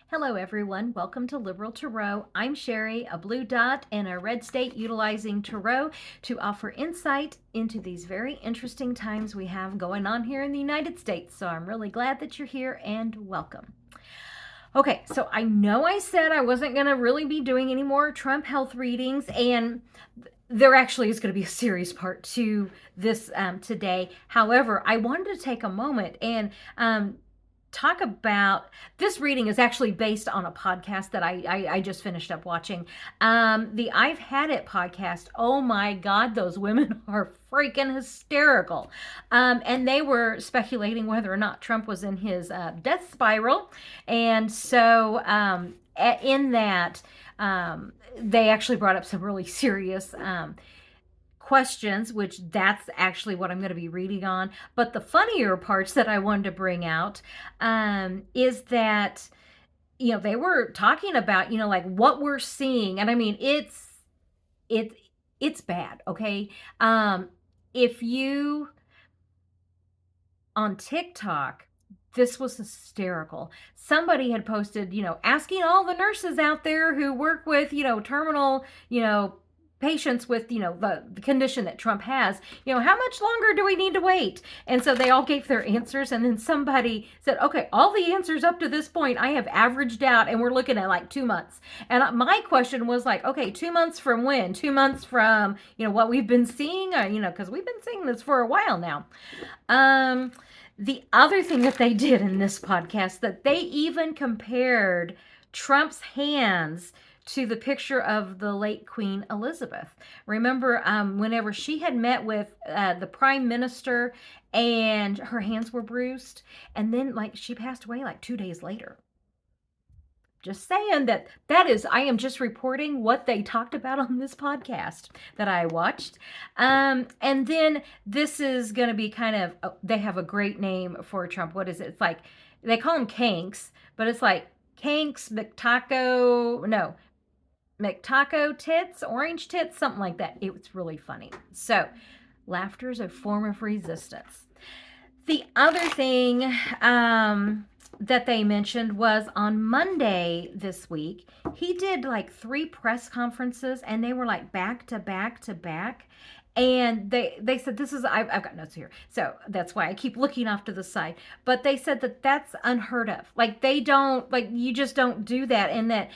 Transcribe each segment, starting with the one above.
Hello everyone, welcome to Liberal Tarot. I'm Sherry, a blue dot and a red state utilizing tarot to offer insight into these very interesting times we have going on here in the United States. So I'm really glad that you're here and welcome. Okay, so I know I said I wasn't going to really be doing any more Trump health readings, and there actually is going to be a serious part to this today. However, I wanted to take a moment and talk about this reading is actually based on a podcast that I just finished up watching. The I've Had It podcast. Oh my God, those women are freaking hysterical. And they were speculating whether or not Trump was in his death spiral. And so in that, they actually brought up some really serious questions, which that's actually what I'm going to be reading on. But the funnier parts that I wanted to bring out is that, they were talking about, like what we're seeing. And I mean, it's bad. Okay. If you on TikTok, this was hysterical. Somebody had posted, asking all the nurses out there who work with, terminal, patients with, the condition that Trump has, how much longer do we need to wait? And so they all gave their answers. And then somebody said, okay, all the answers up to this point, I have averaged out and we're looking at like 2 months. And my question was like, okay, 2 months from when? 2 months from, what we've been seeing, because we've been seeing this for a while now. The other thing that they did in this podcast, that they even compared Trump's hands to the picture of the late Queen Elizabeth. Remember, whenever she had met with the Prime Minister and her hands were bruised, and then she passed away 2 days later. Just saying that is, I am just reporting what they talked about on this podcast that I watched. And then this is going to be kind of, they have a great name for Trump. What is it? It's like, they call him Kanks, but it's like Kanks, McTaco tits, orange tits, something like that. It was really funny. So, laughter is a form of resistance. The other thing that they mentioned was on Monday this week, he did 3 press conferences, and they were back to back to back. And they said, this is, I've got notes here, so that's why I keep looking off to the side. But they said that that's unheard of. They don't, you just don't do that. And that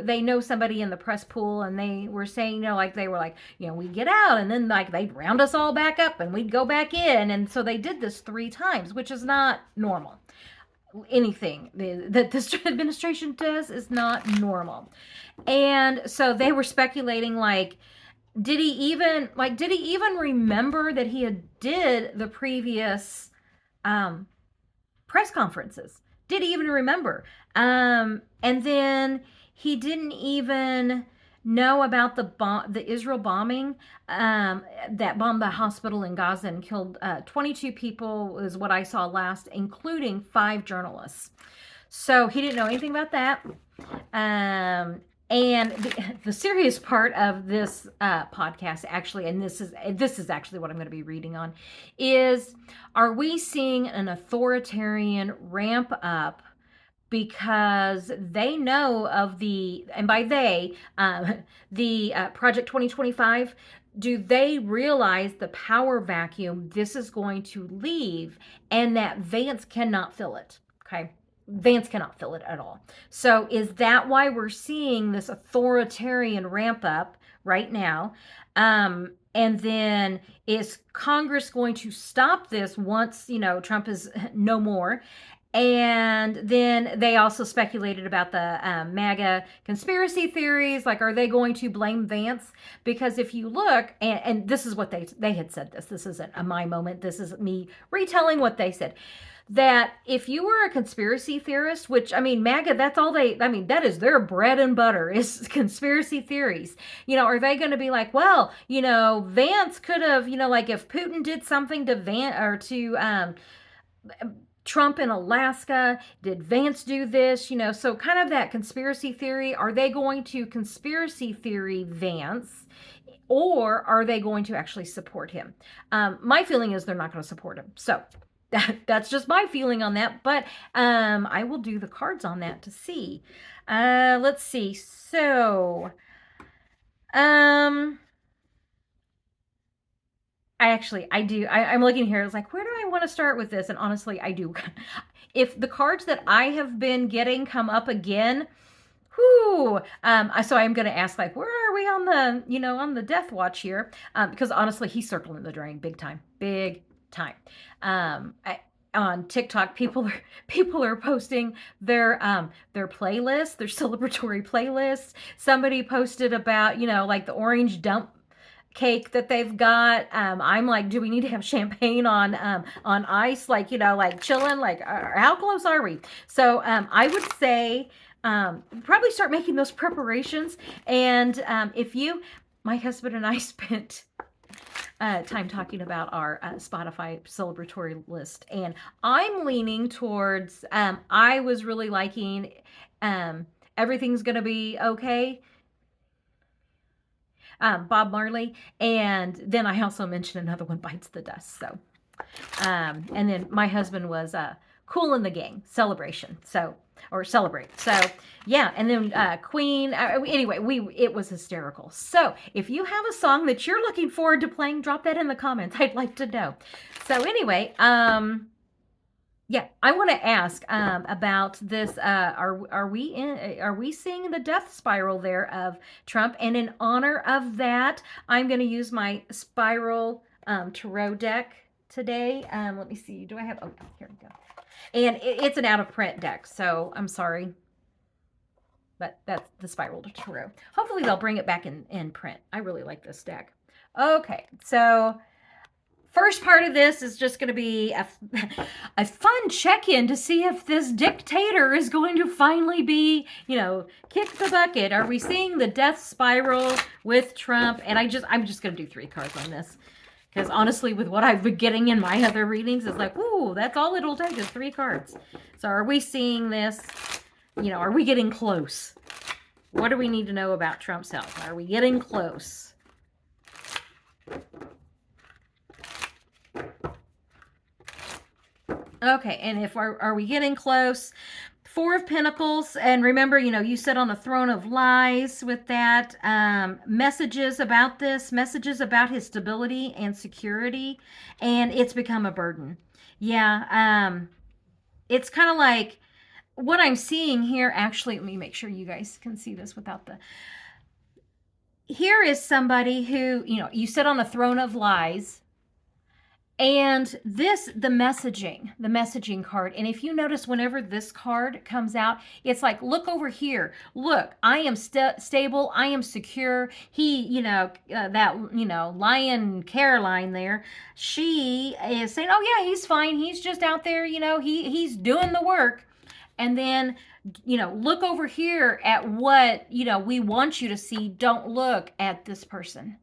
they know somebody in the press pool, and they were saying, they were we'd get out, and then they'd round us all back up, and we'd go back in. And so they did this 3 times, which is not normal. Anything that this administration does is not normal. And so they were speculating, did he even remember that he had did the previous press conferences? Did he even remember? And then he didn't even know about the Israel bombing that bombed the hospital in Gaza and killed 22 people, is what I saw last, including 5 journalists. So he didn't know anything about that. And the serious part of this podcast, actually, and this is actually what I'm going to be reading on, is, are we seeing an authoritarian ramp up because they know of and by they, the Project 2025, do they realize the power vacuum this is going to leave, and that Vance cannot fill it? Okay. Vance cannot fill it at all. So is that why we're seeing this authoritarian ramp up right now? And then is Congress going to stop this once, Trump is no more? And then they also speculated about the MAGA conspiracy theories. Are they going to blame Vance? Because if you look, and this is what they had said this isn't a my moment. This is me retelling what they said. That if you were a conspiracy theorist, which, MAGA, that's all that is their bread and butter, is conspiracy theories. Are they going to be well, Vance could have, if Putin did something to Vance or to Trump in Alaska, did Vance do this? So kind of that conspiracy theory. Are they going to conspiracy theory Vance? Or are they going to actually support him? My feeling is they're not going to support him. So That's just my feeling on that, but I will do the cards on that to see. Let's see. So, um, I do. I'm looking here. It's like, where do I want to start with this? And honestly, I do. If the cards that I have been getting come up again, whoo. So I'm going to ask, like, where are we on the, on the death watch here? Because honestly, he's circling the drain, big time, big time. On TikTok, people are posting their playlists, their celebratory playlists. Somebody posted about, like the orange dump cake that they've got. I'm like, do we need to have champagne on ice? Like, like chilling, like, how close are we? So, I would say, probably start making those preparations. And, my husband and I spent, time talking about our Spotify celebratory list, and I'm leaning towards, I was really liking, Everything's Gonna Be Okay, Bob Marley. And then I also mentioned another one, Bites the Dust. So, and then my husband was Cool in the Gang, Celebration. So, or Celebrate. So, yeah. And then Queen. Anyway, it was hysterical. So, if you have a song that you're looking forward to playing, drop that in the comments. I'd like to know. So, anyway, yeah, I want to ask about this. Are we seeing the death spiral there of Trump? And in honor of that, I'm going to use my spiral tarot deck today. Let me see. Do I have? Oh, here we go. And it's an out of print deck, so I'm sorry, but that's the spiral tarot. Hopefully they'll bring it back in print. I really like this deck. Okay, so first part of this is just going to be a fun check-in to see if this dictator is going to finally be, kick the bucket. Are we seeing the death spiral with Trump? And I'm just going to do 3 cards on this. Because honestly, with what I've been getting in my other readings, it's like, ooh, that's all it'll take is 3 cards. So are we seeing this? Are we getting close? What do we need to know about Trump's health? Are we getting close? Okay, and if are we getting close? 4 of Pentacles, and remember, you sit on a throne of lies with that. Messages about this, messages about his stability and security, and it's become a burden. Yeah, it's kind of like what I'm seeing here. Actually, let me make sure you guys can see this without the... Here is somebody who, you sit on a throne of lies. And the messaging card. And if you notice, whenever this card comes out, it's like, look over here. Look, I am stable. I am secure. He, Lion Caroline there, she is saying, oh yeah, he's fine. He's just out there, he's doing the work. And then, look over here at what, we want you to see. Don't look at this person.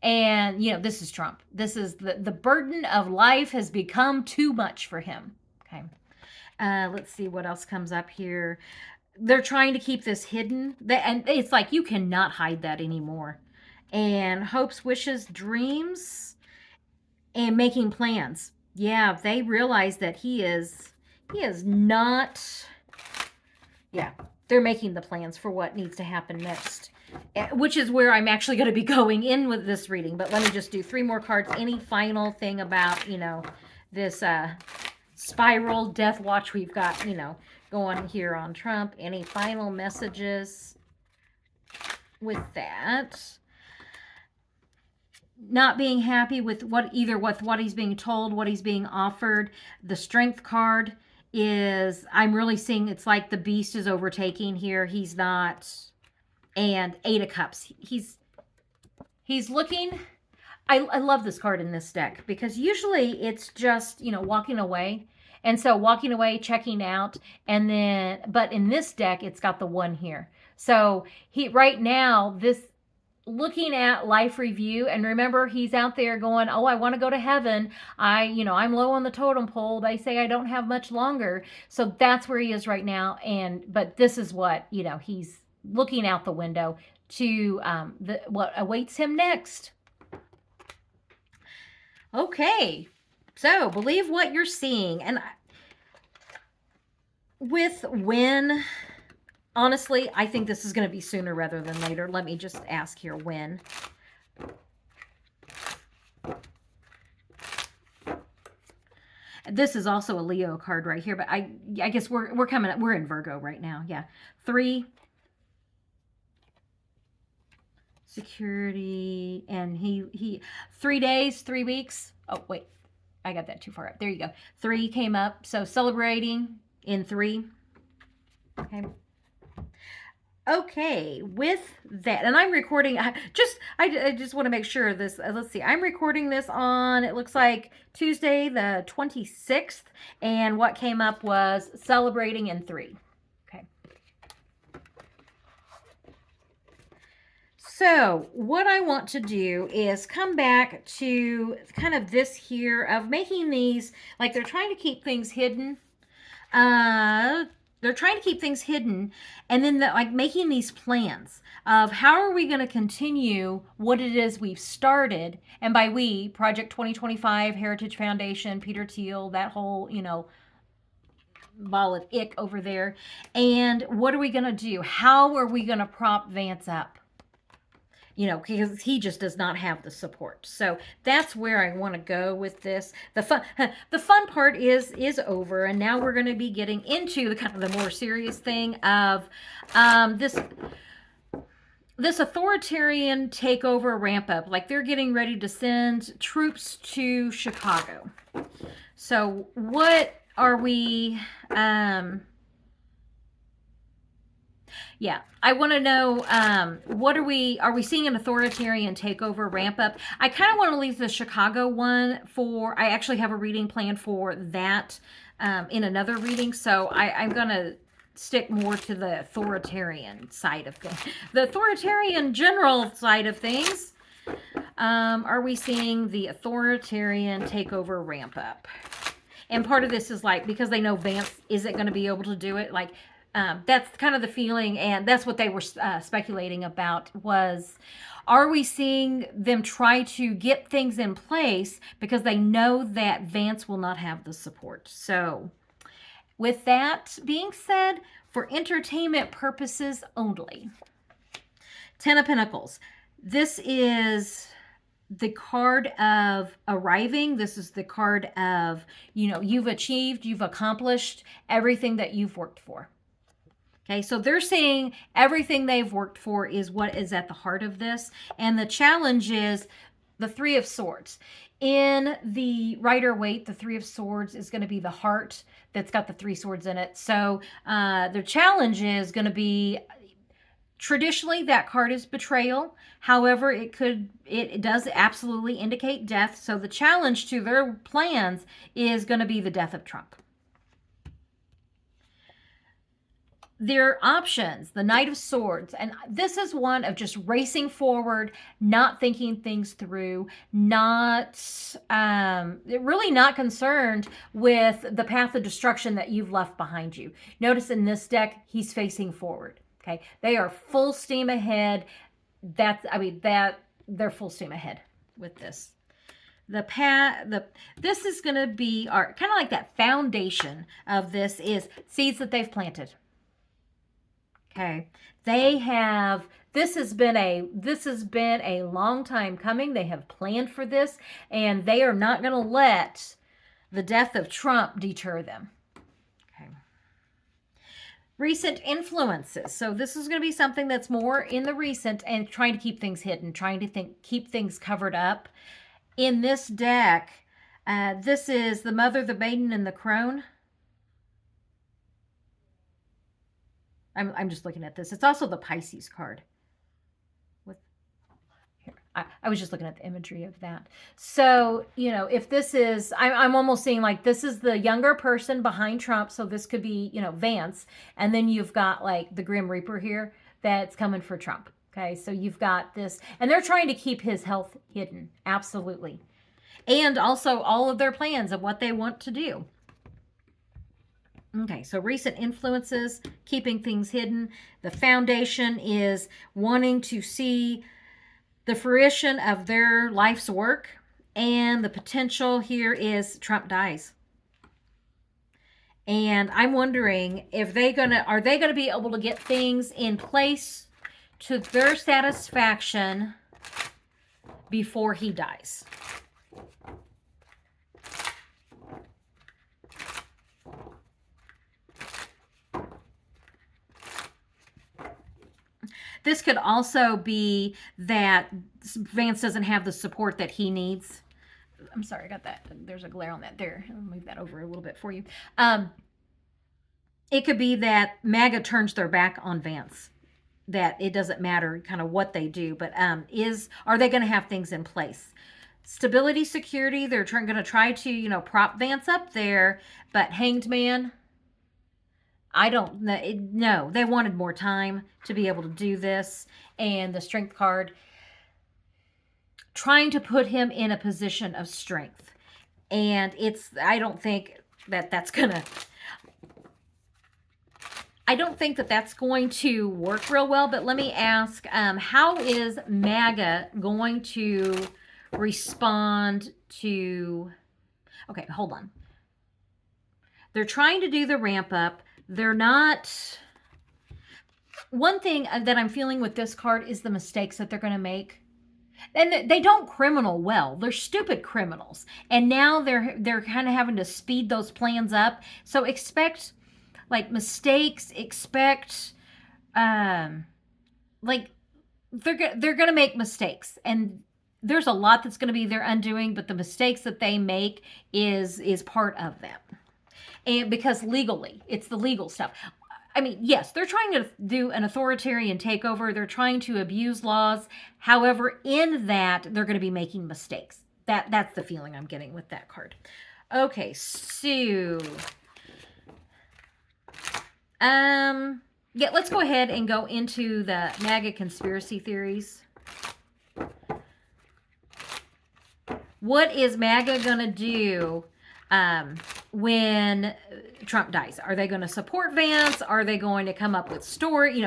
And, this is Trump. This is the burden of life has become too much for him. Okay. Let's see what else comes up here. They're trying to keep this hidden. And it's like, you cannot hide that anymore. And hopes, wishes, dreams, and making plans. Yeah, they realize that he is not... Yeah, they're making the plans for what needs to happen next. Which is where I'm actually going to be going in with this reading. But let me just do 3 more cards. Any final thing about, this spiral death watch we've got, going here on Trump. Any final messages with that? Not being happy with what he's being told, what he's being offered. The Strength card is, I'm really seeing it's like the beast is overtaking here. He's not... And 8 of Cups. He's looking... I love this card in this deck, because usually it's just, walking away. And so walking away, checking out, and then... But in this deck, it's got the 1 here. So right now, this... Looking at life review, and remember, he's out there going, oh, I want to go to heaven. I'm low on the totem pole. They say I don't have much longer. So that's where he is right now. But this is what, he's looking out the window to what awaits him next. Okay, So believe what you're seeing. And with when, honestly, I think this is going to be sooner rather than later. Let me just ask here when. This is also a Leo card right here, but I guess we're coming up. We're in Virgo right now. Yeah. 3. Security. And he 3 days, 3 weeks. Oh, wait. I got that too far up. There you go. 3 came up. So celebrating in 3. Okay. Okay, with that, and I'm recording, I just want to make sure this, let's see, I'm recording this on, it looks like Tuesday the 26th, and what came up was celebrating in 3. Okay. So what I want to do is come back to kind of this here of making these, like they're trying to keep things hidden. They're trying to keep things hidden, and then like making these plans of how are we going to continue what it is we've started. And by we, Project 2025, Heritage Foundation, Peter Thiel, that whole, ball of ick over there. And what are we going to do? How are we going to prop Vance up? Because he just does not have the support. So that's where I want to go with this. The fun part is over, and now we're going to be getting into the kind of the more serious thing of this authoritarian takeover ramp up. Like they're getting ready to send troops to Chicago. So what are we? Yeah, I want to know, what are we seeing an authoritarian takeover ramp up? I kind of want to leave the Chicago one I actually have a reading planned for that in another reading. So I'm going to stick more to the authoritarian side of things. The authoritarian general side of things. Are we seeing the authoritarian takeover ramp up? And part of this is like, because they know Vance isn't going to be able to do it, like, that's kind of the feeling, and that's what they were speculating about was, are we seeing them try to get things in place because they know that Vance will not have the support? So with that being said, for entertainment purposes only, 10 of Pentacles. This is the card of arriving. This is the card of, you've achieved, you've accomplished everything that you've worked for. Okay, so they're saying everything they've worked for is what is at the heart of this. And the challenge is the 3 of Swords. In the Rider-Waite, the 3 of Swords is going to be the heart that's got the 3 swords in it. So the challenge is going to be, traditionally that card is betrayal. However, it does absolutely indicate death. So the challenge to their plans is going to be the death of Trump. Their options, the Knight of Swords, and this is one of just racing forward, not thinking things through, really not concerned with the path of destruction that you've left behind you. Notice in this deck, he's facing forward. Okay, they are full steam ahead. They're full steam ahead with this. This is going to be our kind of like that foundation of this is seeds that they've planted. Okay, this has been a long time coming. They have planned for this, and they are not going to let the death of Trump deter them. Okay. Recent influences. So this is going to be something that's more in the recent and trying to keep things hidden, trying to keep things covered up. In this deck, this is the Mother, the Maiden, and the Crone. I'm just looking at this. It's also the Pisces card. I was just looking at the imagery of that. So, if this is, I'm almost seeing like this is the younger person behind Trump. So this could be, Vance. And then you've got like the Grim Reaper here that's coming for Trump. Okay. So you've got this, and they're trying to keep his health hidden. Absolutely. And also all of their plans of what they want to do. Okay, so recent influences, keeping things hidden. The foundation is wanting to see the fruition of their life's work And the potential here is Trump dies. And I'm wondering if are they gonna be able to get things in place to their satisfaction before he dies. This could also be that Vance doesn't have the support that he needs. I'm sorry, I got that. There's a glare on that there. I'll move that over a little bit for you. It could be that MAGA turns their back on Vance. That it doesn't matter kind of what they do, but are they going to have things in place? Stability, security, they're going to try to, prop Vance up there, but Hanged Man, I don't know. They wanted more time to be able to do this. And the strength card, trying to put him in a position of strength. And I don't think that that's going to work real well. But let me ask, how is MAGA going to respond to... Okay, hold on. They're trying to do the ramp up. They're not... One thing that I'm feeling with this card is the mistakes that they're going to make. And they don't criminal well. They're stupid criminals. And now they're kind of having to speed those plans up. So expect mistakes, expect they're going to make mistakes. And there's a lot that's going to be their undoing, but the mistakes that they make is part of them. And because legally, it's the legal stuff. I mean, yes, they're trying to do an authoritarian takeover. They're trying to abuse laws. However, in that, they're going to be making mistakes. That's the feeling I'm getting with that card. Okay, so... yeah, let's go ahead and go into the MAGA conspiracy theories. What is MAGA going to do when Trump dies? Are they going to support Vance? Are they going to come up with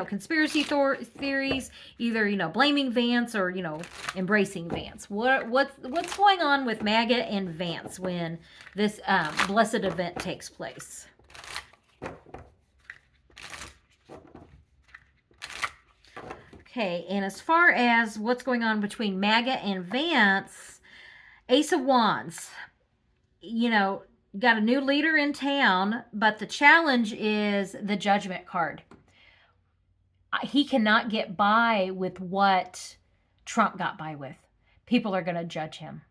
conspiracy theories, either, blaming Vance or, embracing Vance? What's going on with MAGA and Vance when this blessed event takes place? Okay, and as far as what's going on between MAGA and Vance, Ace of Wands, got a new leader in town, but the challenge is the Judgment card. He cannot get by with what Trump got by with. People are going to judge him.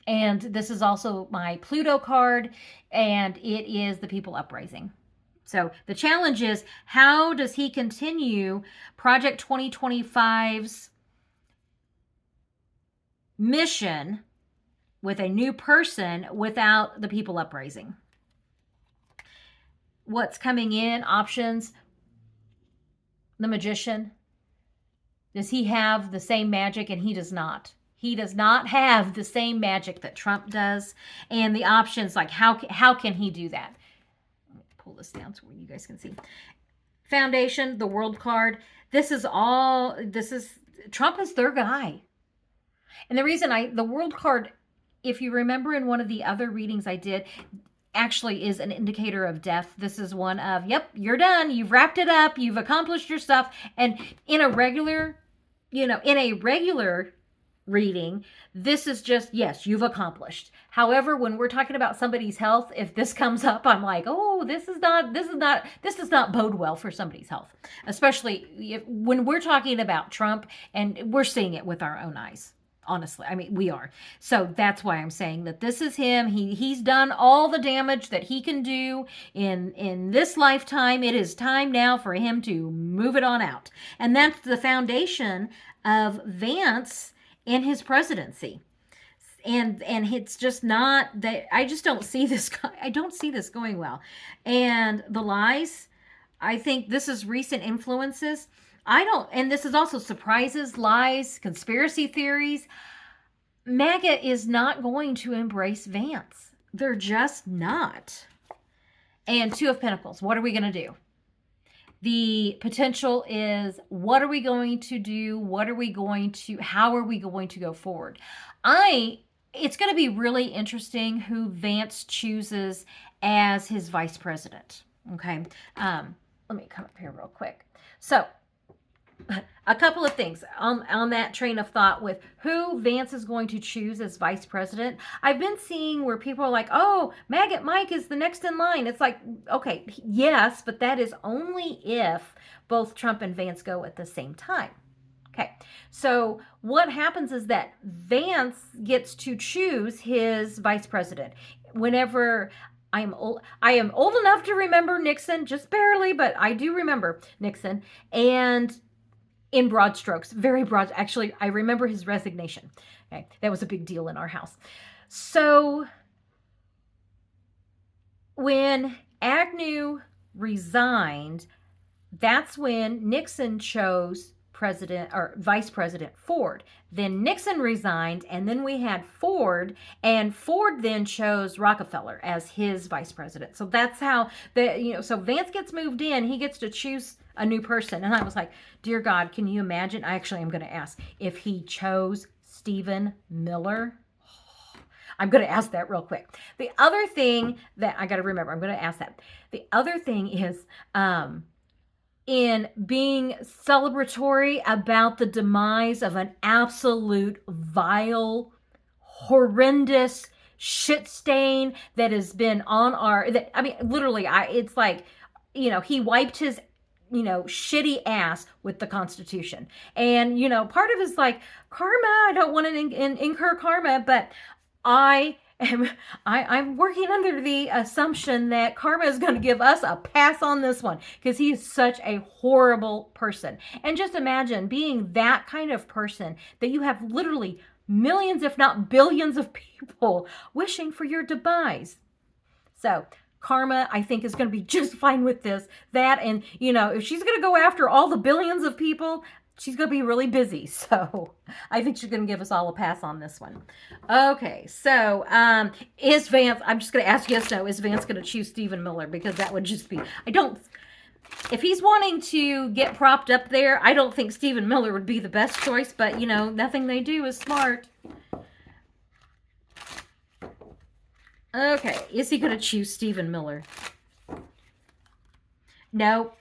And this is also my Pluto card, and it is the People Uprising. So the challenge is, how does he continue Project 2025's mission with a new person without the People Uprising? What's coming in? Options. The Magician. Does he have the same magic? And he does not. He does not have the same magic that Trump does. And the options, how can he do that? Pull this down so you guys can see. Foundation, the World card. Trump is their guy. And the reason the World card, if you remember in one of the other readings I did, actually is an indicator of death. This is one of, yep, you're done. You've wrapped it up. You've accomplished your stuff. And in a regular reading, this is just, yes, you've accomplished. However, when we're talking about somebody's health, if this comes up, I'm like, oh, this does not bode well for somebody's health, especially when we're talking about Trump and we're seeing it with our own eyes. Honestly, I mean, we are. So that's why I'm saying that this is him. He's done all the damage that he can do in this lifetime. It is time now for him to move it on out. And that's the foundation of Vance in his presidency. And it's just not that, I just don't see this. I don't see this going well. And the lies, I think this is recent influences. And this is also surprises, lies, conspiracy theories. MAGA is not going to embrace Vance. They're just not. And Two of Pentacles, what are we going to do? The potential is, what are we going to do? How are we going to go forward? it's going to be really interesting who Vance chooses as his vice president. Okay. Let me come up here real quick. So, a couple of things on that train of thought with who Vance is going to choose as vice president. I've been seeing where people are like, oh, Maggot Mike is the next in line. It's like, okay, yes, but that is only if both Trump and Vance go at the same time. Okay, so what happens is that Vance gets to choose his vice president. Whenever I am old enough to remember Nixon, just barely, but I do remember Nixon. And in broad strokes, very broad. Actually, I remember his resignation. Okay, that was a big deal in our house. So when Agnew resigned, that's when Nixon chose President or Vice President Ford. Then Nixon resigned, and then we had Ford, and Ford then chose Rockefeller as his vice president. So that's how so Vance gets moved in, he gets to choose a new person. And I was like, dear God, can you imagine? I actually am going to ask if he chose Stephen Miller. I'm going to ask that real quick. The other thing that I got to remember, I'm going to ask that. The other thing is, in being celebratory about the demise of an absolute vile, horrendous shit stain that has been on literally, it's like, he wiped his, shitty ass with the Constitution. And, part of it's like, karma, I don't want to incur karma, but I'm working under the assumption that karma is going to give us a pass on this one because he is such a horrible person. And just imagine being that kind of person that you have literally millions, if not billions of people wishing for your demise. So karma, I think, is going to be just fine with this. That, and, if she's going to go after all the billions of people, she's going to be really busy. So I think she's going to give us all a pass on this one. Okay. So, is Vance, I'm just going to ask yes, no, is Vance going to choose Stephen Miller? Because that would just be, if he's wanting to get propped up there, I don't think Stephen Miller would be the best choice, but nothing they do is smart. Okay. Is he going to choose Stephen Miller? No.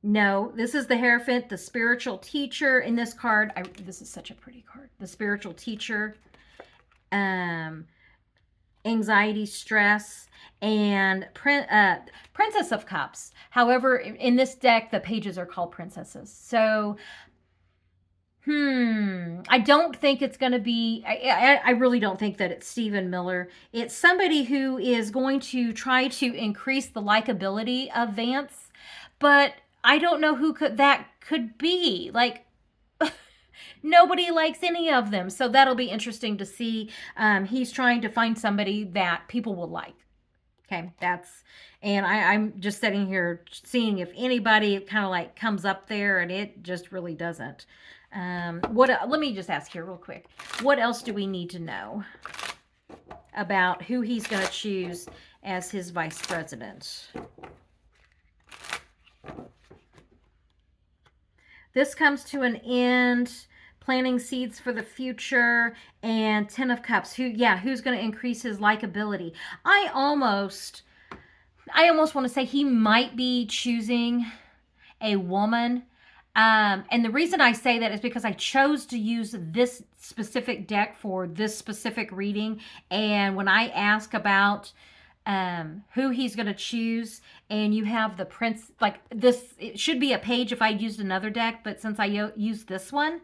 No, this is the Hierophant, the spiritual teacher in this card. This is such a pretty card. The spiritual teacher, anxiety, stress, and Princess of Cups. However, in this deck, the pages are called princesses. So, I don't think it's going to be, I really don't think that it's Stephen Miller. It's somebody who is going to try to increase the likability of Vance, but I don't know who that could be. Like, nobody likes any of them. So that'll be interesting to see. He's trying to find somebody that people will like. Okay, and I'm just sitting here seeing if anybody kind of like comes up there, and it just really doesn't. Let me just ask here real quick. What else do we need to know about who he's going to choose as his vice president? This comes to an end, planting seeds for the future, and 10 of Cups. Who's going to increase his likability? I almost want to say he might be choosing a woman. And the reason I say that is because I chose to use this specific deck for this specific reading. And when I ask about who he's going to choose, and you have the prince, like this, it should be a page if I used another deck, but since I used this one,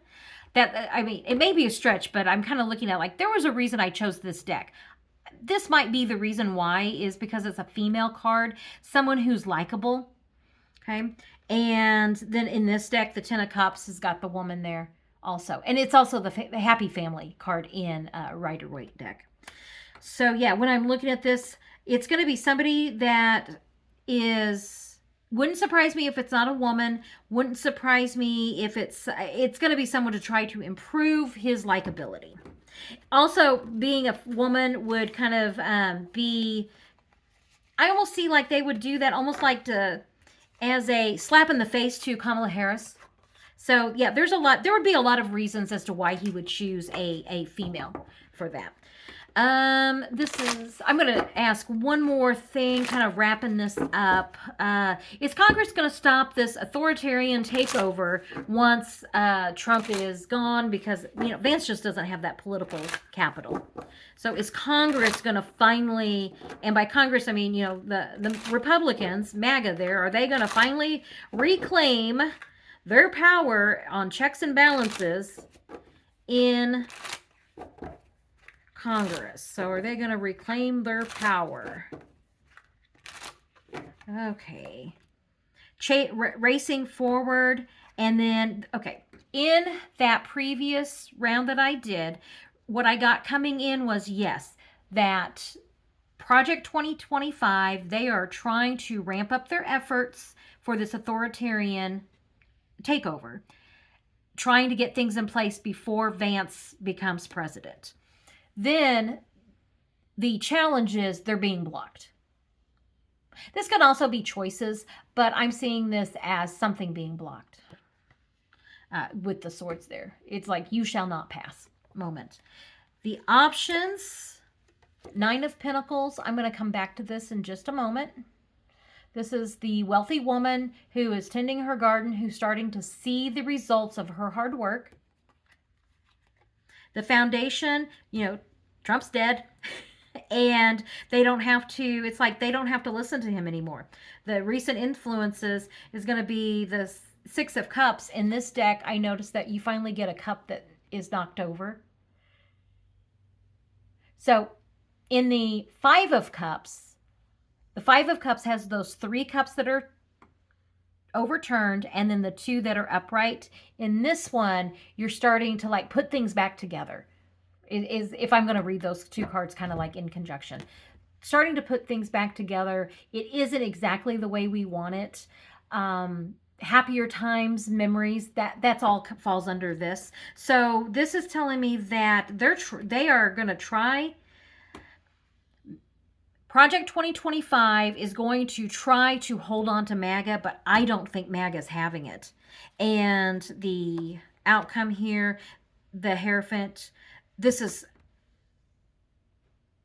it may be a stretch, but I'm kind of looking at like, there was a reason I chose this deck. This might be the reason why, is because it's a female card, someone who's likable. Okay. And then in this deck, the 10 of Cups has got the woman there also. And it's also the Happy Family card in Rider-Waite deck. So yeah, when I'm looking at this, it's going to be somebody that wouldn't surprise me if it's not a woman. Wouldn't surprise me if it's going to be someone to try to improve his likability. Also, being a woman would kind of I almost see like they would do that almost like as a slap in the face to Kamala Harris. So yeah, there's a lot. There would be a lot of reasons as to why he would choose a female for that. I'm going to ask one more thing, kind of wrapping this up. Is Congress going to stop this authoritarian takeover once Trump is gone? Because, Vance just doesn't have that political capital. So is Congress going to finally, and by Congress, I mean, the Republicans, MAGA there, are they going to finally reclaim their power on checks and balances in Congress? So are they going to reclaim their power? Okay. Racing forward. And then, okay, in that previous round that I did, what I got coming in was, yes, that Project 2025, they are trying to ramp up their efforts for this authoritarian takeover, trying to get things in place before Vance becomes president. Then the challenge is they're being blocked. This could also be choices, but I'm seeing this as something being blocked with the swords there. It's like, you shall not pass moment. The options, 9 of Pentacles. I'm going to come back to this in just a moment. This is the wealthy woman who is tending her garden, who's starting to see the results of her hard work. The foundation, Trump's dead. And they don't have to, it's like they don't have to listen to him anymore. The recent influences is going to be the 6 of Cups. In this deck, I noticed that you finally get a cup that is knocked over. So in the 5 of Cups, the 5 of Cups has those 3 cups that are overturned and then the 2 that are upright. In this one, you're starting to like put things back together. Is if I'm going to read those 2 cards kind of like in conjunction. Starting to put things back together. It isn't exactly the way we want it. Happier times, memories, that's all falls under this. So this is telling me that they are going to try. Project 2025 is going to try to hold on to MAGA, but I don't think MAGA is having it. And the outcome here, the Hierophant, this is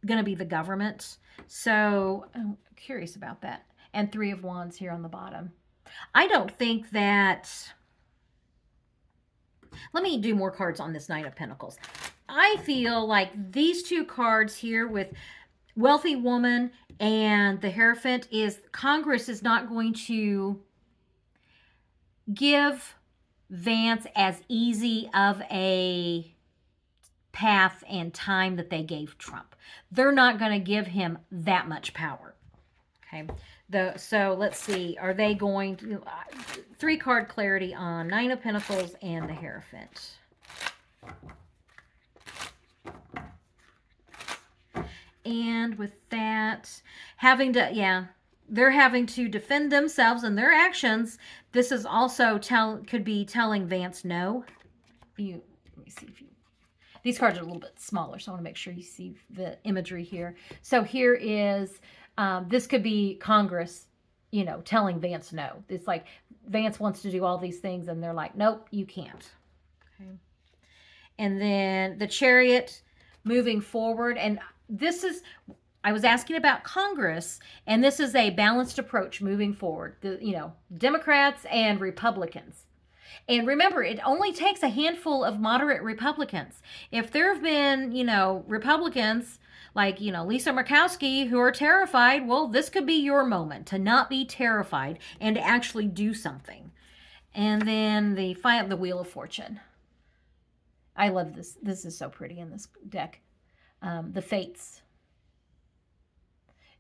going to be the government. So I'm curious about that. And 3 of Wands here on the bottom. I don't think that... Let me do more cards on this 9 of Pentacles. I feel like these 2 cards here with wealthy woman and the Hierophant is Congress is not going to give Vance as easy of a path and time that they gave Trump. They're not going to give him that much power. Okay. So let's see. Are they going to 3 card clarity on 9 of Pentacles and the Hierophant? And with that, they're having to defend themselves and their actions. This is also could be telling Vance no. Let me see if you. These cards are a little bit smaller, so I want to make sure you see the imagery here. So here is, this could be Congress, telling Vance no. It's like Vance wants to do all these things, and they're like, nope, you can't. Okay. And then the Chariot moving forward. And this is, I was asking about Congress, and this is a balanced approach moving forward. Democrats and Republicans. And remember, it only takes a handful of moderate Republicans. If there have been, Republicans like, Lisa Murkowski who are terrified, well, this could be your moment to not be terrified and to actually do something. And then the Wheel of Fortune. I love this. This is so pretty in this deck. The Fates.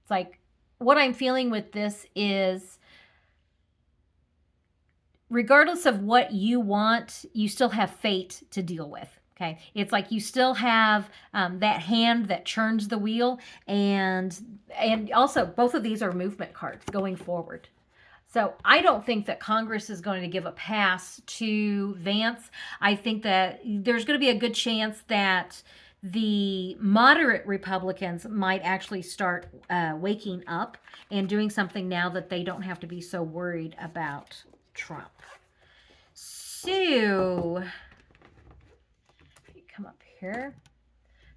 It's like, what I'm feeling with this is, regardless of what you want, you still have fate to deal with. Okay. It's like you still have that hand that churns the wheel. And also both of these are movement cards going forward. So I don't think that Congress is going to give a pass to Vance. I think that there's going to be a good chance that the moderate Republicans might actually start waking up and doing something now that they don't have to be so worried about Trump. to come up here.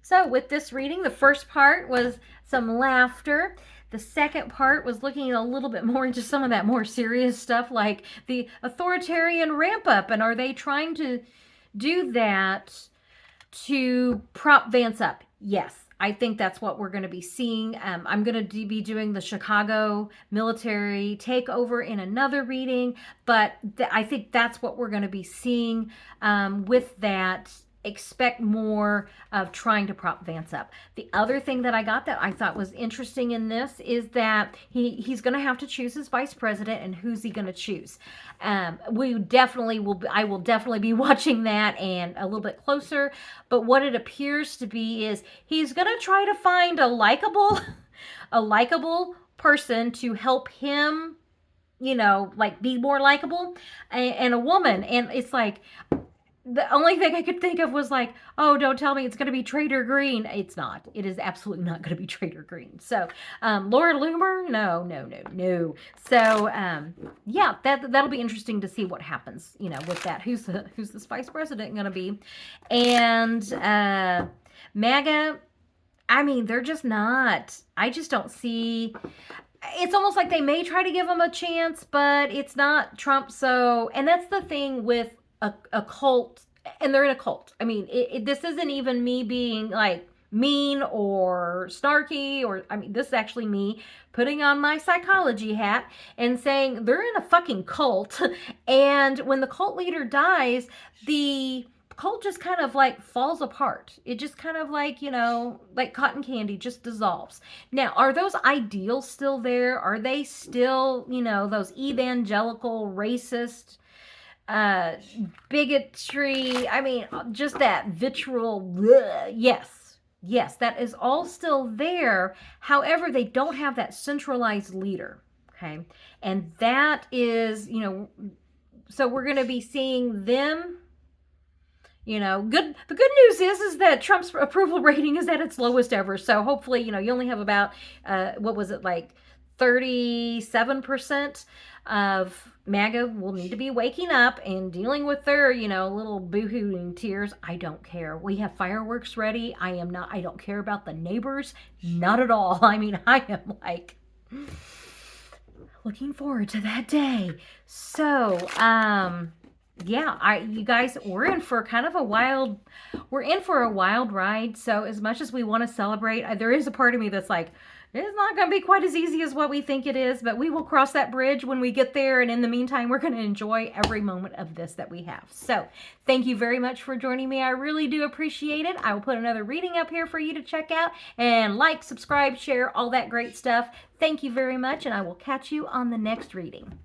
So with this reading, the first part was some laughter. The second part was looking a little bit more into some of that more serious stuff, like the authoritarian ramp up, and are they trying to do that to prop Vance up? Yes, I think that's what we're going to be seeing. I'm going to be doing the Chicago military takeover in another reading, but I think that's what we're going to be seeing with that. Expect more of trying to prop Vance up. The other thing that I got that I thought was interesting in this is that he's going to have to choose his vice president, and who's he going to choose? We definitely will. I will definitely be watching that and a little bit closer. But what it appears to be is he's going to try to find a likable person to help him, like be more likable, and a woman. And it's like, the only thing I could think of was like, oh, don't tell me it's going to be Trader Green. It's not. It is absolutely not going to be Trader Green. So, Laura Loomer? No. So, yeah, that'll be interesting to see what happens, with that. Who's this vice president going to be? And MAGA, I mean, they're just not. I just don't see. It's almost like they may try to give him a chance, but it's not Trump. So, and that's the thing with a cult, and they're in a cult. I mean, this isn't even me being like mean or snarky, or I mean, this is actually me putting on my psychology hat and saying they're in a fucking cult. And when the cult leader dies, the cult just kind of like falls apart. It just kind of like, like cotton candy, just dissolves. Now, are those ideals still there? Are they still, those evangelical, racist, bigotry, I mean, just that vitriol, bleh, yes, that is all still there. However, they don't have that centralized leader, okay? And that is, so we're going to be seeing them, good. The good news is that Trump's approval rating is at its lowest ever. So hopefully, you only have about, what was it, like 37% of MAGA will need to be waking up and dealing with their, little boohooing tears. I don't care. We have fireworks ready. I don't care about the neighbors. Not at all. I mean, I am like looking forward to that day. So, yeah, you guys, we're in for a wild ride. So as much as we want to celebrate, there is a part of me that's like, it's not going to be quite as easy as what we think it is, but we will cross that bridge when we get there. And in the meantime, we're going to enjoy every moment of this that we have. So thank you very much for joining me. I really do appreciate it. I will put another reading up here for you to check out, and like, subscribe, share, all that great stuff. Thank you very much, and I will catch you on the next reading.